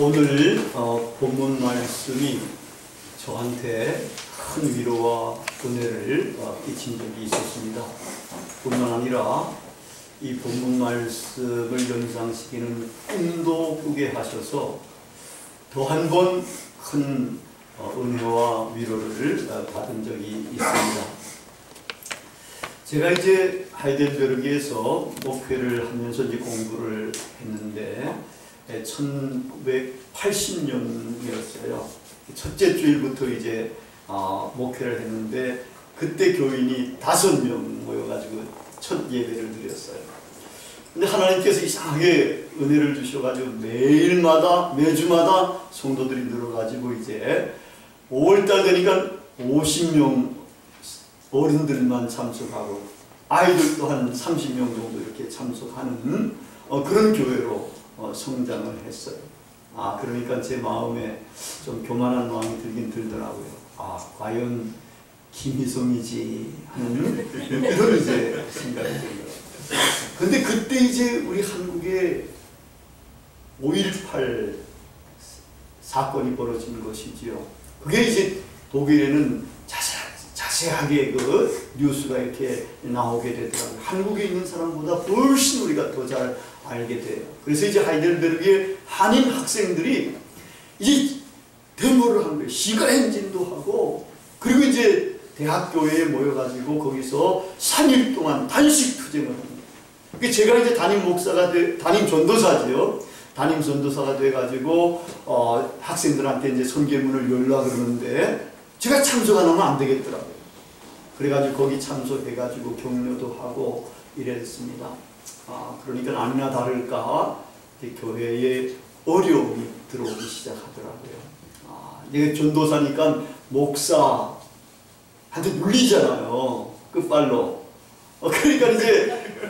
오늘 본문 말씀이 저한테 큰 위로와 은혜를 끼친 적이 있었습니다. 뿐만 아니라 이 본문 말씀을 연상시키는 꿈도 꾸게 하셔서 더 한 번 큰 은혜와 위로를 받은 적이 있습니다. 제가 이제 하이델베르크에서 목회를 하면서 이제 공부를 했는데 1980년이었어요. 첫째 주일부터 이제 목회를 했는데 그때 교인이 5명 모여가지고 첫 예배를 드렸어요. 근데 하나님께서 이상하게 은혜를 주셔가지고 매주마다 성도들이 늘어가지고 이제 5월달 되니까 50명 어른들만 참석하고 아이들도 한 30명 정도 이렇게 참석하는 그런 교회로 성장을 했어요. 그러니까 제 마음에 좀 교만한 마음이 들긴 들더라고요. 과연 김희성이지 하는 이런 이제 생각이 들더라고요. 근데 그때 이제 우리 한국에 5.18 사건이 벌어진 것이지요. 그게 이제 독일에는 자세하게 그 뉴스가 이렇게 나오게 되더라고요. 한국에 있는 사람보다 훨씬 우리가 더 잘 알게 돼요. 그래서 이제 하이델베르크의 한인 학생들이 이제 데모를 한 거예요. 시가 행진도 하고, 그리고 이제 대학교에 모여가지고 거기서 3일 동안 단식 투쟁을 합니다. 제가 이제 담임 전도사지요. 담임 전도사가 돼가지고 학생들한테 이제 선교문을 열라 그러는데 제가 참석 안 하면 안 되겠더라고요. 그래가지고 거기 참석해가지고 격려도 하고 이랬습니다. 그러니까 아니나 다를까 교회에 어려움이 들어오기 시작하더라고요. 내가 전도사니까 목사한테 물리잖아요. 끝발로. 그러니까 이제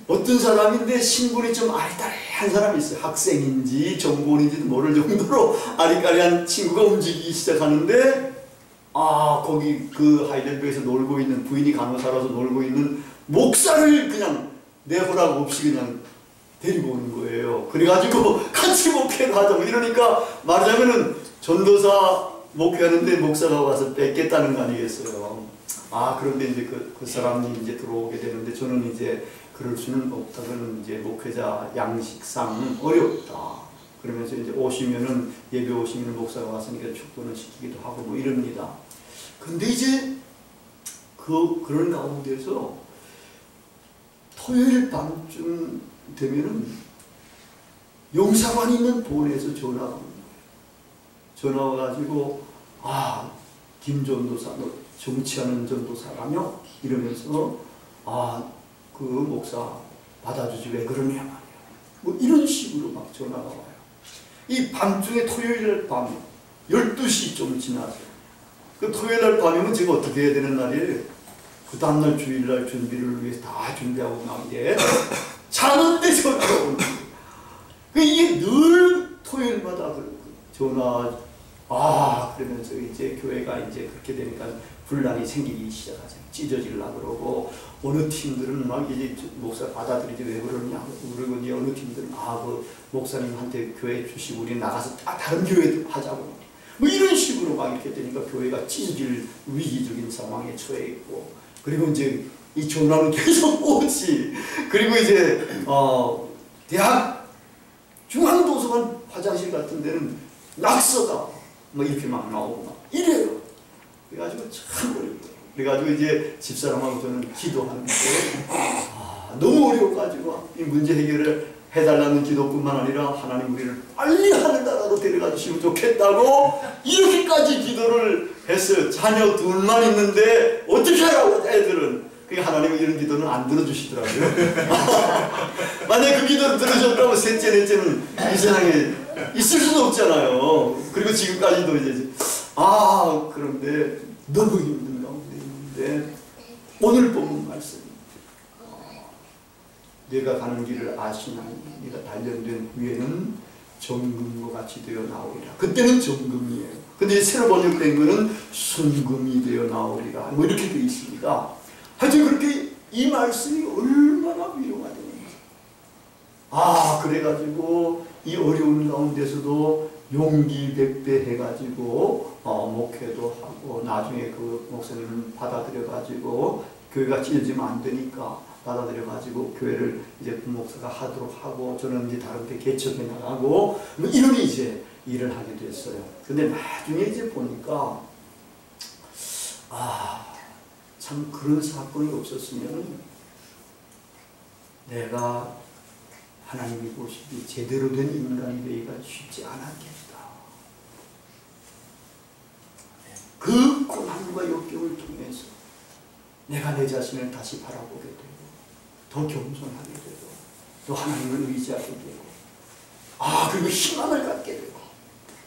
어떤 사람인데 신분이 좀 아리따리한 사람이 있어요. 학생인지 정보원인지도 모를 정도로 아리까리한 친구가 움직이기 시작하는데 거기 그 하이델베르크에서 놀고 있는 부인이 간호사라서 놀고 있는 목사를 그냥 내 허락 없이 그냥 데리고 오는 거예요. 그래가지고 같이 목회를 하자고 이러니까 말하자면은 전도사 목회하는데 목사가 와서 뺏겠다는 거 아니겠어요. 그런데 이제 그 사람이 이제 들어오게 되는데 저는 이제 그럴 수는 없다고는 이제 목회자 양식상 어렵다. 그러면서 이제 예배 오시면은 목사가 왔으니까 축도는 시키기도 하고 뭐 이럽니다. 근데 이제 그런 가운데서 토요일 밤쯤 되면은 영사관이 있는 본에서 전화가 옵니다. 전화 와가지고 김 전도사 너 정치하는 전도사라며 이러면서 그 목사 받아주지 왜 그러냐 말이야. 뭐 이런 식으로 막 전화가 와요. 이 밤중에 토요일 밤 12시 좀 지나서 그 토요일 날 밤이면 제가 어떻게 해야 되는 날이에요? 그 다음날 주일날 준비를 위해서 다 준비하고 나오는데 자는데 전화가 오는 거예요. 이게 늘 토요일마다 전화 그러면서 이제 교회가 이제 그렇게 되니까 분란이 생기기 시작하죠. 찢어지려고 그러고 어느 팀들은 막 이제 목사 받아들이지 왜 그러냐 그러고 이제 어느 팀들은 그 목사님한테 교회 주시고 우리 나가서 다른 교회도 하자고 뭐 이런 식으로 막 이렇게 되니까 교회가 찢어질 위기적인 상황에 처해 있고 그리고 이제 이 전화는 계속 오지. 그리고 이제 대학 중앙도서관 화장실 같은 데는 낙서가 뭐 이렇게 막 나오고 막 이래요. 그래가지고 참 어렵더라고요. 그래가지고 이제 집사람하고 저는 기도하는데 너무 어려워가지고 이 문제 해결을 해달라는 기도뿐만 아니라 하나님 우리를 빨리 하늘나라로 데려가 주시면 좋겠다고 이렇게까지 기도를 했어요. 자녀 둘만 있는데 어떻게 하라고 애들은. 그러니까 하나님은 이런 기도는 안 들어주시더라고요. 만약에 그 기도를 들으셨다고 셋째 넷째는 이 세상에 있을 수도 없잖아요. 그리고 지금까지도 이제 그런데 너무 힘든 가운데 있는데 오늘 본문 말씀 내가 가는 길을 아시나니 네가 단련된 후에는 정금과 같이 되어 나오리라. 그때는 정금이에요. 근데 새로 번역된 거는 순금이 되어 나오리라. 뭐 이렇게 되어 있습니다. 하여튼 그렇게 이 말씀이 얼마나 위로가 되는지. 그래가지고 이 어려운 가운데서도 용기 백배 해가지고 목회도 하고, 나중에 그 목사님은 받아들여가지고 교회가 찢어지면 안 되니까 받아들여가지고 교회를 이제 부목사가 하도록 하고, 저는 이제 다른 데 개척해 나가고 뭐 이런 이제 일을 하게 됐어요. 근데 나중에 이제 보니까 참 그런 사건이 없었으면 내가 하나님이 보시기 제대로 된 인간이 되기가 쉽지 않았겠다. 그 고난과 역경을 통해서 내가 내 자신을 다시 바라보게 되고, 더 겸손하게 되고, 또 하나님을 의지하게 되고, 그리고 희망을 갖게 되고,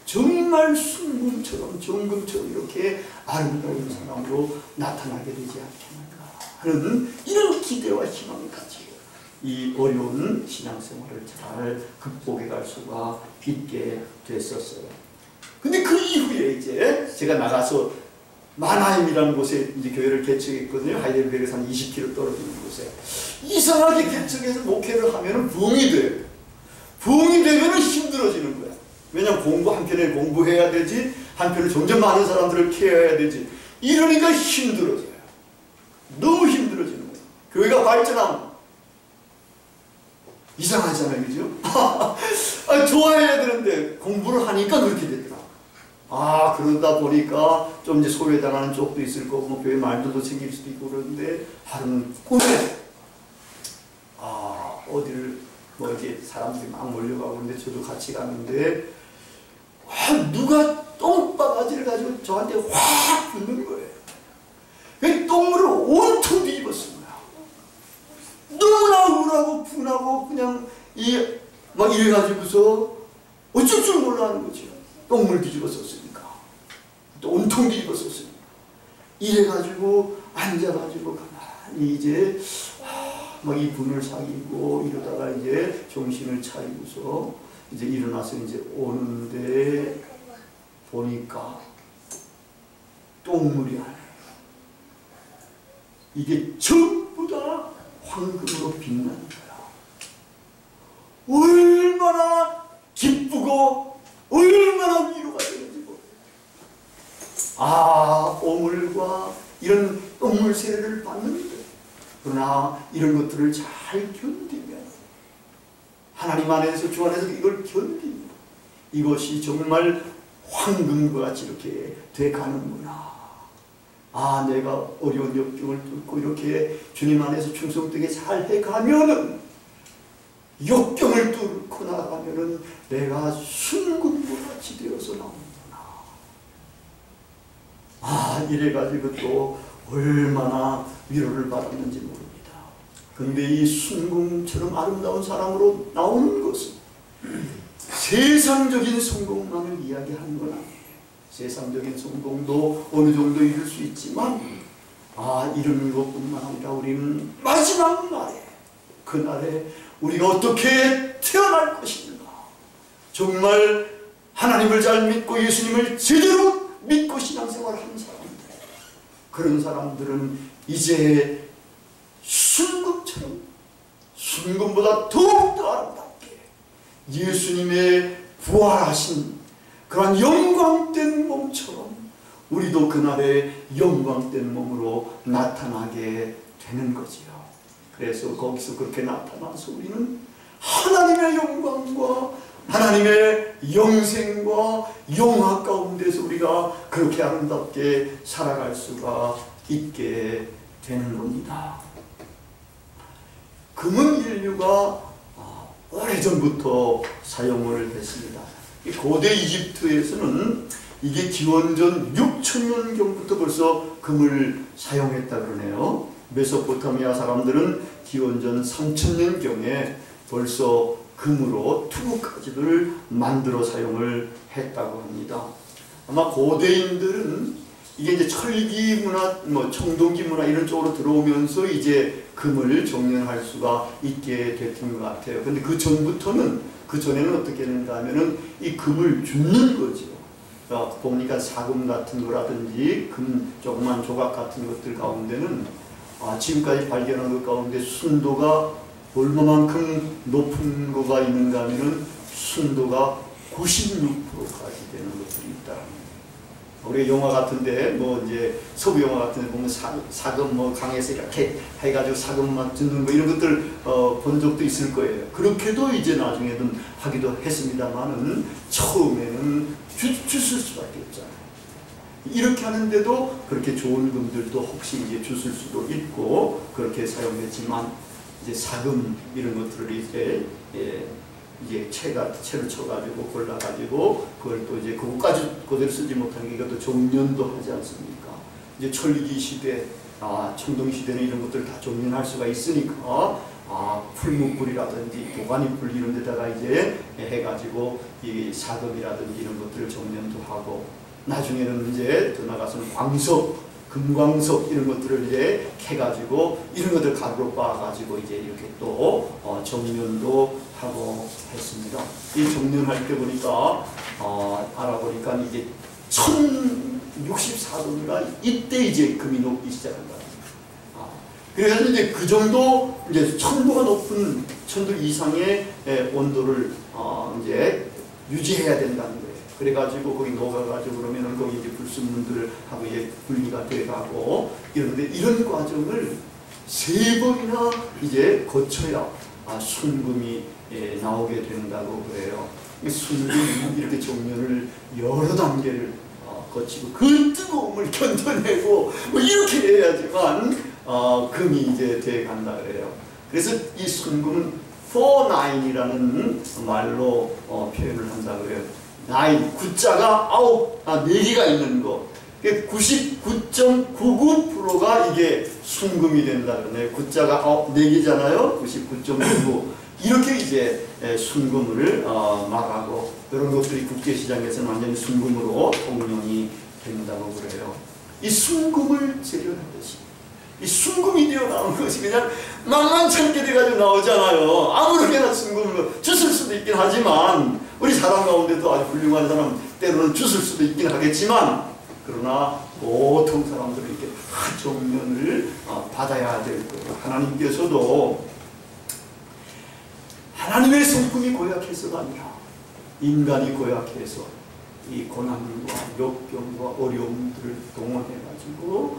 정말 순금처럼 정금처럼 이렇게 아름다운 사람으로 나타나게 되지 않겠는가 하는 이런 기대와 희망을 가지고 이 어려운 신앙생활을 잘 극복해 갈 수가 있게 됐었어요. 근데 그 이후에 이제 제가 나가서 마나임이라는 곳에 이제 교회를 개척했거든요. 하이델베르에서 한 20km 떨어지는 곳에. 이상하게 개척해서 목회를 하면은 부흥이 돼요. 부흥이 되면은 힘들어지는 거야. 왜냐면 한편에 공부해야 되지, 한편에 점점 많은 사람들을 케어해야 되지. 이러니까 힘들어져요. 너무 힘들어지는 거예요. 교회가 발전하면. 이상하잖아요, 그죠? 좋아해야 되는데 공부를 하니까 그렇게 되더라고요. 그러다 보니까 좀 이제 소외당하는 쪽도 있을 거고, 뭐 교회 말들도 생길 수도 있고 그러는데, 하루는 꿈에, 어디를, 뭐 이제 사람들이 막 몰려가고 그러는데, 저도 같이 갔는데, 누가 똥바가지를 가지고 저한테 확 붓는 거예요. 그 똥물을 온통 뒤집었습니다. 너무나 우울하고 분하고 그냥 막 이래가지고서 어쩔 줄 몰라 하는 거죠. 똥물 뒤집었었으니까. 또 온통 뒤집었었으니까. 이래가지고 앉아가지고 가만히 이제 막 이 분을 사귀고 이러다가 이제 정신을 차리고서 이제 일어나서 이제 오는데 보니까 똥물이 아니에요. 이게 전부 다 황금으로 빛나는 거야. 얼마나 기쁘고 얼마나 위로가 되는지 모르겠어요. 오물과 이런 똥물 세례를 받는데, 그러나 이런 것들을 잘 견디면, 하나님 안에서 주 안에서 이걸 견디면 이것이 정말 황금과 같이 이렇게 돼가는구나. 내가 어려운 역경을 뚫고 이렇게 주님 안에서 충성되게 잘 해가면은, 역경을 뚫고 나가면은 내가 순금과 같이 되어서 나오는구나. 이래가지고 또 얼마나 위로를 받았는지 모릅니다. 근데 이 순금처럼 아름다운 사람으로 나오는 것은 세상적인 성공만을 이야기하는 건 아니에요. 세상적인 성공도 어느 정도 이룰 수 있지만, 이런 것뿐만 아니라 우리는 마지막 날에, 그날에 우리가 어떻게 태어날 것인가, 정말 하나님을 잘 믿고 예수님을 제대로 믿고 신앙생활을 하는 사람들, 그런 사람들은 이제 순금처럼, 순금보다 더욱더 아름답게 예수님의 부활하신 그러한 영광된 몸처럼 우리도 그날의 영광된 몸으로 나타나게 되는 거지요. 그래서 거기서 그렇게 나타나서 우리는 하나님의 영광과 하나님의 영생과 영화 가운데서 우리가 그렇게 아름답게 살아갈 수가 있게 되는 겁니다. 금은 인류가 오래전부터 사용을 했습니다. 고대 이집트에서는 이게 기원전 6000년경부터 벌써 금을 사용했다 그러네요. 메소포타미아 사람들은 기원전 3000년경에 벌써 금으로 투구까지를 만들어 사용을 했다고 합니다. 아마 고대인들은 이게 이제 철기 문화, 청동기 문화 이런 쪽으로 들어오면서 이제 금을 정연할 수가 있게 됐던 것 같아요. 근데 그 전에는 어떻게 했는가 하면은 이 금을 줍는 거죠. 보니까 사금 같은 거라든지 금 조그만 조각 같은 것들 가운데는 지금까지 발견한 것 가운데 순도가 얼마만큼 높은 거가 있는가 하면은 순도가 96%까지 되는 것들이 있다. 우리 영화 같은데 뭐 이제 서부 영화 같은데 보면 사금 뭐 강에서 이렇게 해가지고 사금만 듣는 뭐 이런 것들 본 적도 있을 거예요. 그렇게도 이제 나중에는 하기도 했습니다만은 처음에는 주술 수밖에 없잖아요. 이렇게 하는데도 그렇게 좋은 금들도 혹시 이제 주술 수도 있고 그렇게 사용했지만 이제 사금 이런 것들을 이제 채를 쳐가지고 골라가지고 그걸 또 이제 그것까지 그대로 쓰지 못한 게 이것도 종련도 하지 않습니까? 이제 철기 시대, 청동 시대는 이런 것들 다 종련할 수가 있으니까 풀무불이라든지 도가니불 이런 데다가 이제 해가지고 이 사금이라든지 이런 것들을 종련도 하고 나중에는 이제 더 나가서는 광석, 금광석 이런 것들을 이제 캐가지고 이런 것들 가루로 빻아가지고 이제 이렇게 또 정련도 하고 했습니다. 이 정련할 때 보니까 알아보니까 이게 1064도인가 이때 이제 금이 녹기 시작한다. 그래서 이제 그 정도 이제 1000도가 높은 1000도 이상의 온도를 이제 유지해야 된다는 거예요. 그래가지고 거기 녹아가지고 그러면은 거기 이제 불순물들하고 이제 분리가 돼가고 이런데 이런 과정을 3번이나 이제 거쳐야 순금이 나오게 된다고 그래요. 순금이 이렇게 종련을 여러 단계를 거치고 그 뜨거움을 견뎌내고 뭐 이렇게 해야지만 금이 이제 돼 간다 그래요. 그래서 이 순금은 49이라는 말로 표현을 한다 그래요. 9자가 4개가 있는 거. 99.99%가 이게 순금이 된다 그러네요. 9자가 4개잖아요. 99.99. 이렇게 이제 순금을 말하고 이런 것들이 국제시장에서는 완전히 순금으로 통용이 된다고 그래요. 이 순금을 재련한 것이 이 순금이 되어 나오는 것이 그냥 만만찮게 돼가지고 나오잖아요. 아무렇게나 순금을 주술 수도 있긴 하지만 우리 사람 가운데도 아주 훌륭한 사람 때로는 주술 수도 있긴 하겠지만 그러나 보통 사람들은 이렇게 정련을 받아야 될 거예요. 하나님께서도 하나님의 성품이 고약해서가 아니라 인간이 고약해서 이 고난과 역경과 어려움들을 동원해가지고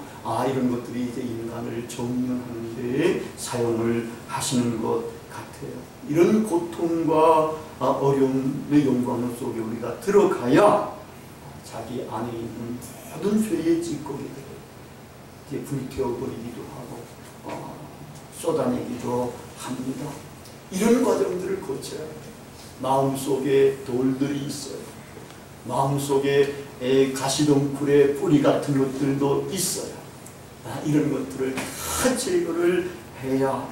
이런 것들이 이제 인간을 정련하는 데 사용을 하시는 것 같아요. 이런 고통과 어려움의 영광 속에 우리가 들어가야 자기 안에 있는 모든 죄의 찌꺼기들을 이제 불태워버리기도 하고 쏟아내기도 합니다. 이런 과정들을 거쳐야 해요. 마음속에 돌들이 있어요. 마음속에 가시덩굴의 뿌리 같은 것들도 있어요. 이런 것들을 다 제거를 해야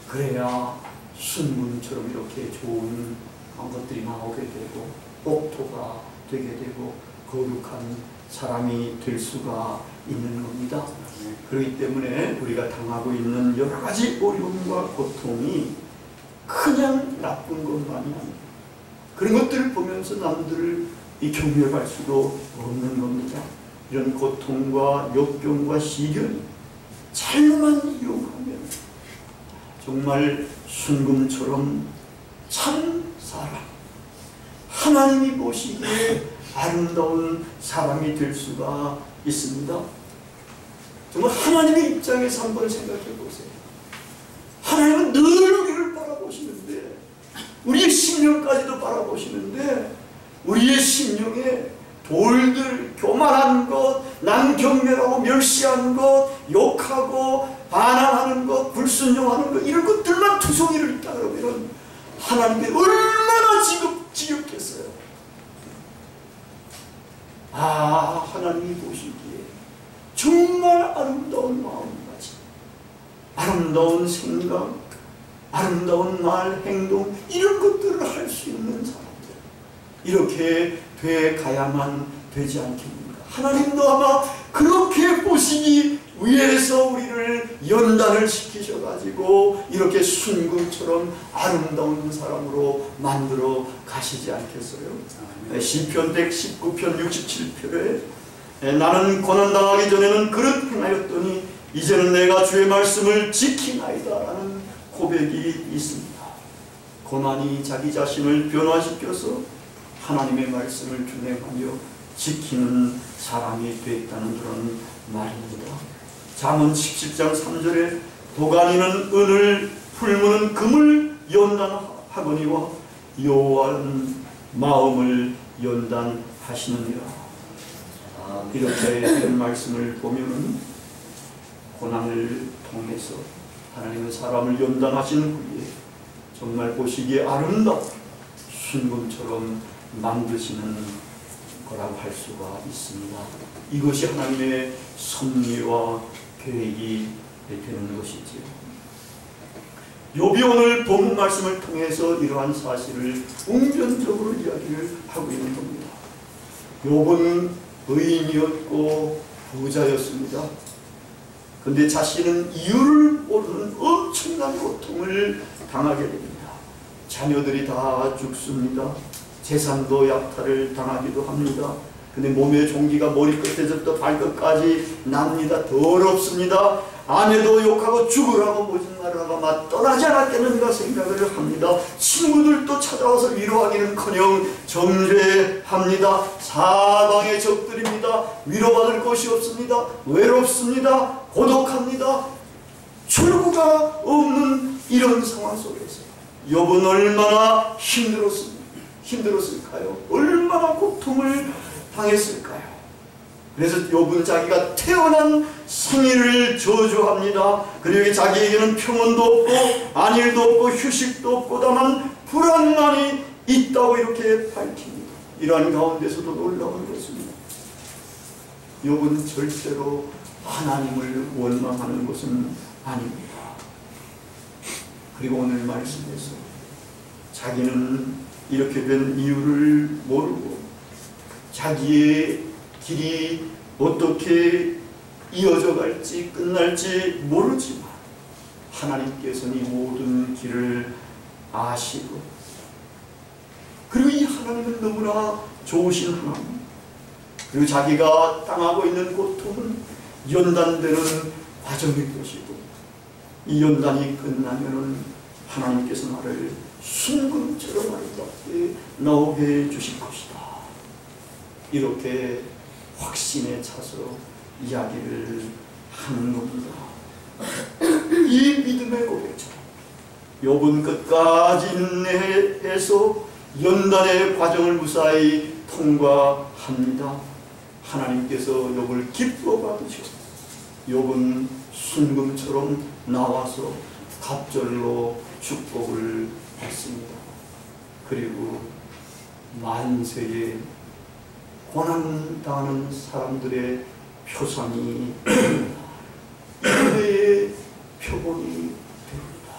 그래야 순금처럼 이렇게 좋은 것들이 나오게 되고 옥토가 되게 되고 거룩한 사람이 될 수가 있는 겁니다. 그렇기 때문에 우리가 당하고 있는 여러 가지 어려움과 고통이 그냥 나쁜 것만이 아니에요. 그런 것들을 보면서 남들을 경멸할 수도 없는 겁니다. 이런 고통과 역경과 시련이 잘만 이용하면 정말 순금처럼 참 사람, 하나님이 보시기에 아름다운 사람이 될 수가 있습니다. 정말 하나님의 입장에서 한번 생각해 보세요. 하나님은 늘 우리를 바라보시는데 우리의 심령까지도 바라보시는데 우리의 심령에 돌들, 교만한 것, 남 경멸하고 멸시하는 것, 욕하고 반항하는 것, 불순종하는 것 이런 것들만 투성이를 있다 그러면 하나님이 얼마나 지겹겠어요. 하나님이 보시기에 정말 아름다운 마음가짐, 아름다운 생각, 아름다운 말, 행동 이런 것들을 할 수 있는 사람들 이렇게 돼 가야만 되지 않겠는가. 하나님도 아마 그렇게 보시기 위해서 우리를 연단을 시키셔가지고 이렇게 순금처럼 아름다운 사람으로 만들어 가시지 않겠어요. 시편 119편 67편에 나는 고난당하기 전에는 그릇 행하였더니 이제는 내가 주의 말씀을 지키나이다 라는 고백이 있습니다. 고난이 자기 자신을 변화시켜서 하나님의 말씀을 준행하며 지키는 사람이 되었다는 그런 말입니다. 잠언 17장 3절에 도가니는 은을 풀무는 금을 연단하거니와 여호와는 마음을 연단하시느니라. 이렇게 된 말씀을 보면은 고난을 통해서 하나님은 사람을 연단하시는 후에 정말 보시기에 아름답고 순금처럼 만드시는 거라고 할 수가 있습니다. 이것이 하나님의 섭리와 계획이 되는 것이지요. 욥이 오늘 본 말씀을 통해서 이러한 사실을 웅변적으로 이야기를 하고 있는 겁니다. 욥은 의인이었고 부자였습니다. 그런데 자신은 이유를 모르는 엄청난 고통을 당하게 됩니다. 자녀들이 다 죽습니다. 재산도 약탈을 당하기도 합니다. 근데 몸의 종기가 머리끝에서부터 발끝까지 납니다. 더럽습니다. 아내도 욕하고 죽으라고 모진말하고 막 떠나지 않았겠는가 생각을 합니다. 친구들도 찾아와서 위로하기는커녕 정죄합니다. 사방의 적들입니다. 위로받을 것이 없습니다. 외롭습니다. 고독합니다. 출구가 없는 이런 상황 속에서 욥은 얼마나 힘들었을까요? 얼마나 고통을 당했을까요? 그래서 욥은 자기가 태어난 생일을 저주합니다. 그리고 자기에게는 평온도 없고 안일도 없고 휴식도 없고 다만 불안만이 있다고 이렇게 밝힙니다. 이러한 가운데서도 놀라운 것입니다. 욥은 절대로 하나님을 원망하는 것은 아닙니다. 그리고 오늘 말씀에서 자기는 이렇게 된 이유를 모르고 자기의 길이 어떻게 이어져 갈지 끝날지 모르지만 하나님께서는 이 모든 길을 아시고 그리고 이 하나님은 너무나 좋으신 하나님, 그리고 자기가 당하고 있는 고통은 연단되는 과정일 것이고 이 연단이 끝나면은 하나님께서 나를 순금처럼 아름답게 나오게 해 주실 것이다. 이렇게 확신에 차서 이야기를 하는 겁니다. 이 믿음의 고백처럼 욥은 끝까지 인내해서 연단의 과정을 무사히 통과합니다. 하나님께서 욥을 기뻐 받으셔 욥은 순금처럼 나와서 갑절로 축복을 받습니다. 그리고 만세에 고난당하는 사람들의 표상이 은혜의 표본이 됩니다.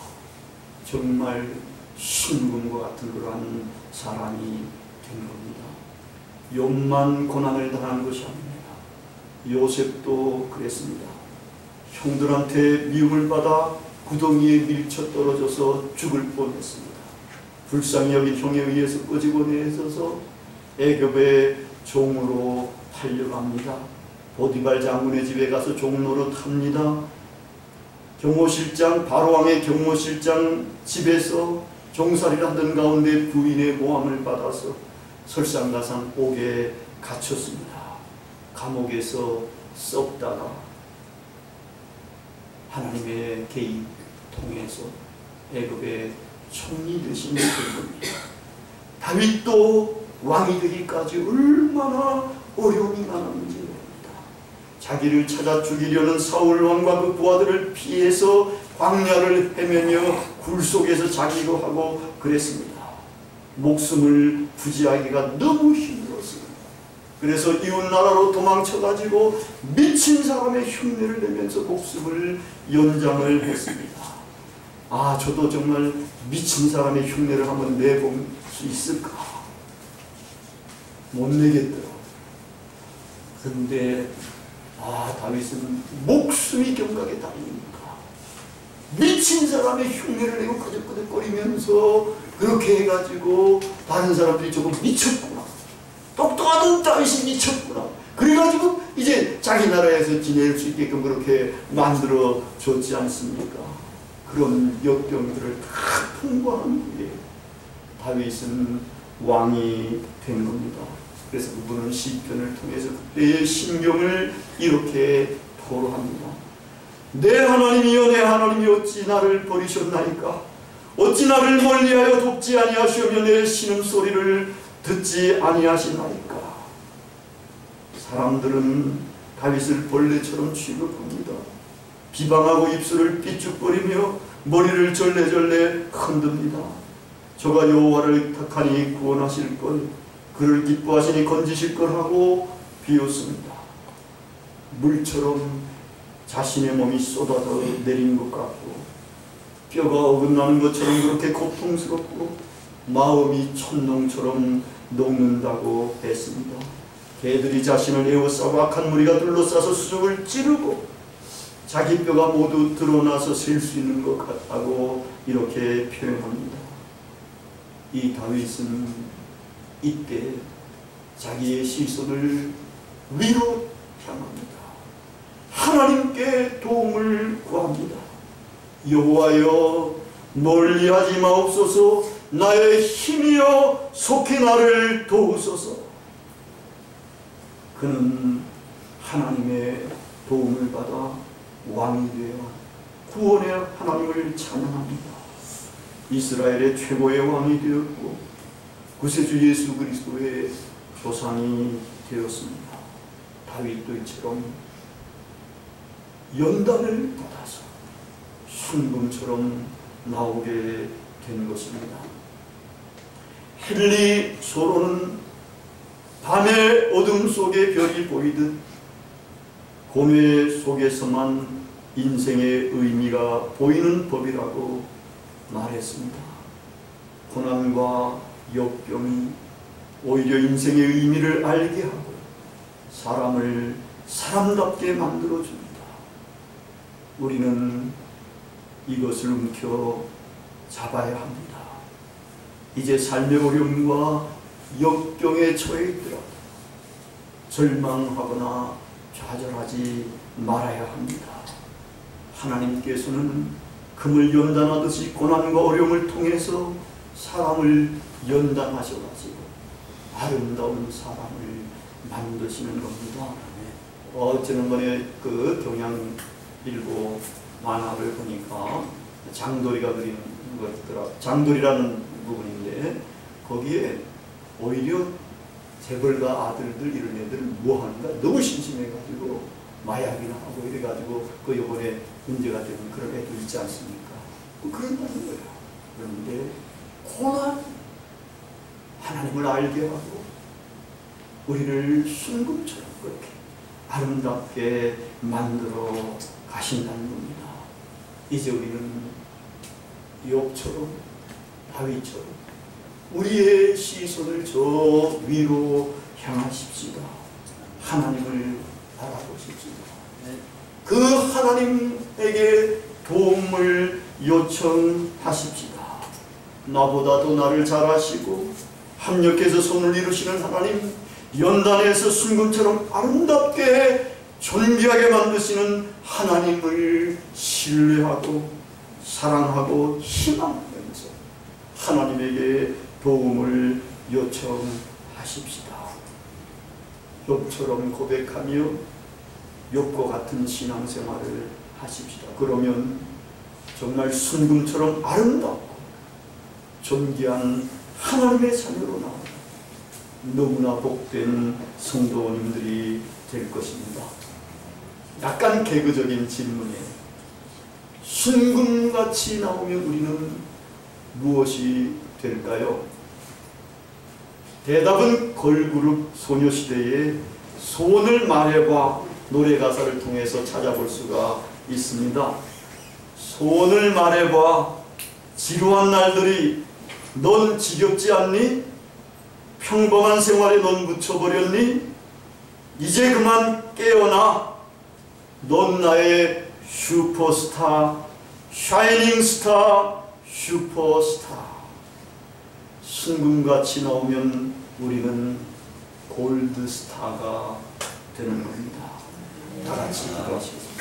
정말 순금과 같은 그러한 사람이 된 겁니다. 욥만 고난을 당한 것이 아닙니다. 요셉도 그랬습니다. 형들한테 미움을 받아 구덩이에 밀쳐 떨어져서 죽을 뻔했습니다. 불쌍히 여긴 형에 의해서 끄집어 내서서 애굽의 종으로 팔려갑니다. 보디발 장군의 집에 가서 종노릇합니다. 경호실장, 바로왕의 경호실장 집에서 종살이를 하던 가운데 부인의 모함을 받아서 설상가상 옥에 갇혔습니다. 감옥에서 썩다가 하나님의 개입 통해서 애굽의 총리 되신 분입니다. 다윗도 왕이 되기까지 얼마나 어려움이 많았는지 모릅니다. 자기를 찾아 죽이려는 사울 왕과 그 부하들을 피해서 광야를 헤매며 굴 속에서 자기도 하고 그랬습니다. 목숨을 부지하기가 너무 힘들었습니다. 그래서 이웃 나라로 도망쳐가지고 미친 사람의 흉내를 내면서 목숨을 연장을 했습니다. 아, 저도 정말 미친 사람의 흉내를 한번 내볼 수 있을까? 못 내겠더라고요. 그런데 다윗은 목숨이 경각에 달리니까 미친 사람의 흉내를 내고 끄덕끄덕거리면서 그렇게 해가지고 다른 사람들이 저거 미쳤구나, 똑똑하던 다윗이 미쳤구나, 그래가지고 이제 자기 나라에서 지낼 수 있게끔 그렇게 만들어 줬지 않습니까? 그런 역경들을 다 통과한 후에 다윗은 왕이 된 겁니다. 그래서 그분은 시편을 통해서 그때의 심경을 이렇게 토로합니다. 내 하나님이여, 내 하나님이 어찌 나를 버리셨나이까? 어찌 나를 멀리하여 돕지 아니하시며 내 신음소리를 듣지 아니하시나이까? 사람들은 다윗을 벌레처럼 취급합니다. 비방하고 입술을 삐죽거리며 머리를 절레절레 흔듭니다. 저가 여호와를 택하니 구원하실 것, 그를 기뻐하시니 건지실 것 하고 비웃습니다. 물처럼 자신의 몸이 쏟아져 내린 것 같고 뼈가 어긋나는 것처럼 그렇게 고통스럽고 마음이 천둥처럼 녹는다고 했습니다. 개들이 자신을 에워싸고 악한 무리가 둘러싸서 수족을 찌르고 자기 뼈가 모두 드러나서 셀 수 있는 것 같다고 이렇게 표현합니다. 이 다윗은 이때 자기의 시선을 위로 향합니다. 하나님께 도움을 구합니다. 여호와여, 멀리하지 마옵소서. 나의 힘이여, 속히 나를 도우소서. 그는 하나님의 도움을 받아 왕이 되어 구원의 하나님을 찬양합니다. 이스라엘의 최고의 왕이 되었고 구세주 예수 그리스도의 조상이 되었습니다. 다윗도 이처럼 연단을 받아서 순금처럼 나오게 된 것입니다. 헨리 소로는 밤의 어둠 속에 별이 보이듯 고뇌 속에서만 인생의 의미가 보이는 법이라고 말했습니다. 고난과 역경이 오히려 인생의 의미를 알게 하고 사람을 사람답게 만들어줍니다. 우리는 이것을 움켜 잡아야 합니다. 이제 삶의 어려움과 역경에 처해 있더라도 절망하거나 좌절하지 말아야 합니다. 하나님께서는 금을 연단하듯이 고난과 어려움을 통해서 사람을 연단하셔가지고 아름다운 사람을 만드시는 겁니다. 지난번에 그 경향일보 만화를 보니까 장돌이가 그린 것더라. 장돌이라는 부분인데 거기에 오히려 재벌가 아들들 이런 애들 뭐 하는가 너무 심심해가지고 마약이나 하고 이래가지고 그 요번에 문제가 되는 그런 애도 있지 않습니까? 그런다는 거예요. 그런데 고난 하나님을 알게 하고 우리를 순금처럼 그렇게 아름답게 만들어 가신다는 겁니다. 이제 우리는 욥처럼 다윗처럼 우리의 시선을 저 위로 향하십시다. 하나님을 바라보십시다. 그 하나님에게 도움을 요청하십시다. 나보다도 나를 잘 아시고 합력해서 손을 이루시는 하나님, 연단에서 순금처럼 아름답게 존귀하게 만드시는 하나님을 신뢰하고 사랑하고 희망하면서 하나님에게 도움을 요청하십시다. 욥처럼 고백하며 욥과 같은 신앙생활을 하십시다. 그러면 정말 순금처럼 아름답고 존귀한 하나님의 자녀로 나옵니다. 너무나 복된 성도님들이 될 것입니다. 약간 개그적인 질문이에요. 순금같이 나오면 우리는 무엇이 될까요? 대답은 걸그룹 소녀시대의 소원을 말해봐 노래 가사를 통해서 찾아볼 수가 있습니다. 소원을 말해봐. 지루한 날들이 넌 지겹지 않니? 평범한 생활에 넌 묻혀버렸니? 이제 그만 깨어나. 넌 나의 슈퍼스타, 샤이닝 스타, 슈퍼스타. 순금같이 나오면 우리는 골드스타가 되는 겁니다. 다 같이 기도하시겠습니다.